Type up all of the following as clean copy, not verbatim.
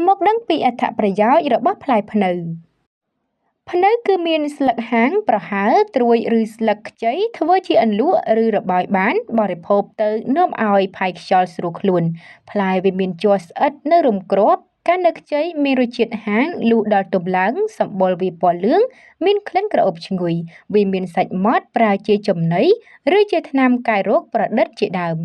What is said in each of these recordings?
មកដឹងពីអត្ថប្រយោជន៍របស់ផ្លែភ្នៅភ្នៅគឺមានស្លឹកហាងប្រហើរត្រួយឬស្លឹកខ្ចីធ្វើជាអន្លក់ឬរបោយបានបរិភោគទៅនាំឲ្យផាយខ្យល់ស្រួលខ្លួនផ្លែវាមានជ័រស្អិតនៅរំគ្រាប់កាលនៅខ្ចីមានរសជាតិហាងលូដល់ទុំឡើងសម្បុរវាពណ៌លឿងមានក្លិនក្រអូបឈ្ងុយវាមានសាច់ម៉ត់ប្រើជាចំណីឬជាថ្នាំកែរោគប្រឌិតជាដើម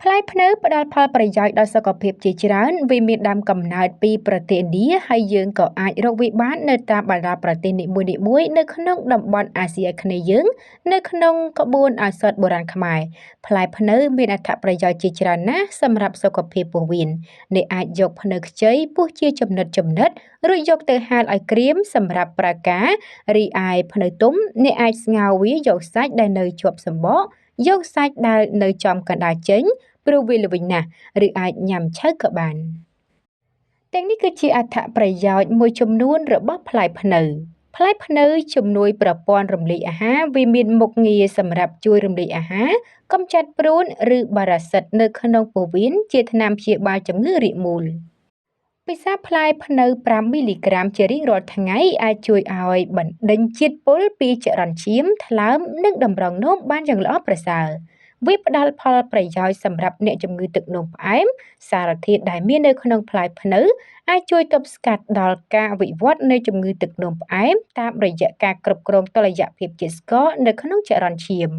ផ្លែភ្នៅផ្ដល់ផលប្រយោជន៍ដល់សុខភាពជាច្រើនវាមានដើមកំណើតពីប្រទេសឥណ្ឌាហើយយើងក៏អាចរកវាបាននៅតាមបណ្ដាប្រទេសនីមួយៗនៅក្នុងតំបន់អាស៊ីអាគ្នេយ៍យើងនៅក្នុងក្បួនឱសថបុរាណខ្មែរផ្លែភ្នៅមានអត្ថប្រយោជន៍ជាច្រើនណាស់សម្រាប់សុខភាពពោះវៀនអ្នកអាចយកភ្នៅខ្ចីពុះជាចំណិតរួចយកទៅហាលឲ្យក្រៀមសម្រាប់ប្រើការរីឯភ្នៅទុំអ្នកអាចស្ងោរវាយកសាច់ដែលនៅជាប់សំបកយកសាច់ដែលនៅចំកណ្ដាលចេញព្រោះវាល្វីងណាស់ឬអាចញ៉ាំឆៅក៏បានទាំងនេះគឺជាអត្ថប្រយោជន៍មួយចំនួនរបស់ផ្លែភ្នៅជំនួយប្រព័ន្ធរំលាយអាហារវាមានមុខងារសម្រាប់ជួយរំលាយអាហារកម្ចាត់ព្រូនឬបារ៉ាស៊ីតនៅក្នុងពោះវៀនជាថ្នាំព្យាបាលជំងឺរាគមូលពិសាផ្លែភ្នៅ5មីលីក្រាមជារៀងរាល់ថ្ងៃអាចជួយឲ្យបណ្ដេញជាតិពុលពីចរន្តឈាមថ្លើមនិងតម្រងនោមបានយ៉ាងល្អប្រសើរវាផ្ដល់ផលប្រយោជន៍សម្រាប់អ្នកជំងឺទឹកនោមផ្អែមសារធាតុដែលមាននៅក្នុងផ្លែភ្នៅអាចជួយទប់ស្កាត់ដល់ការវិវត្តនៃជំងឺទឹកនោមផ្អែមតាមរយៈការគ្រប់គ្រងតុល្យភាពជាតិស្ករនៅក្នុងចរន្តឈាម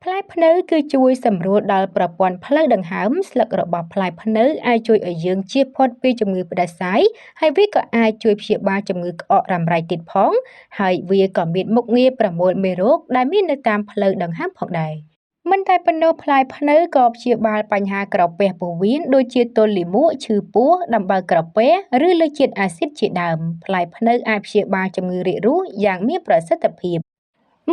ផ្លែភ្នៅគឺជួយសម្រួលដល់ប្រព័ន្ធផ្លូវដង្ហើមស្លឹករបស់ផ្លែភ្នៅអាចជួយឲ្យយើងជៀសផុតពីជំងឺផ្ដាសាយហើយវាក៏អាចជួយព្យាបាលជំងឺក្អករ៉ាំរ៉ៃទៀតផងហើយវាក៏មានមុខងារប្រមូលមេរោគដែលមាននៅតាមផ្លូវដង្ហើមផងដែរមិនតែប៉ុណ្ណោះផ្លែភ្នៅក៏ព្យាបាលបញ្ហាក្រពះពោះវៀនដូចជាទល់លាមកឈឺពោះដំបៅក្រពះឬលើសជាតិអាស៊ីតជាដើមផ្លែភ្នៅអាចព្យាបាលជំងឺរាគរូសយ៉ាងមានប្រសិទ្ធភាព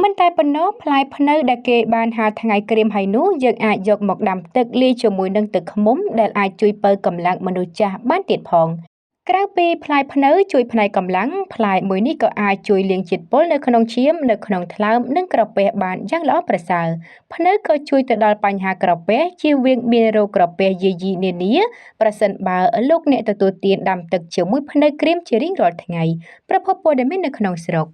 មិនតែប៉ុណ្ណោះផ្លែភ្នៅដែលគេបានហាលថ្ងៃក្រៀមហើយនោះយើងអាចយកមកដាំទឹកលាយជាមួយនឹងទឹកឃ្មុំដែលអាចជួយបើកម្លាំងមនុស្សចាស់បានទៀតផងក្រៅពីផ្លែភ្នៅជួយផ្នែកកម្លាំងផ្លែមួយនេះក៏អាចជួយលាងជាតិពុលនៅក្នុងឈាមនៅក្នុងថ្លើមនិងក្រពះបានយ៉ាងល្អប្រសើរភ្នៅក៏ជួយទៅដល់បញ្ហាក្រពះជៀសវាងមានរោគក្រពះយាយីនានាប្រសិនបើលោកអ្នកទទួលទានដាំទឹកជាមួយភ្នៅក្រៀមជារៀងរាល់ថ្ងៃប្រភពព័ត៌មាននៅក្នុងស្រុក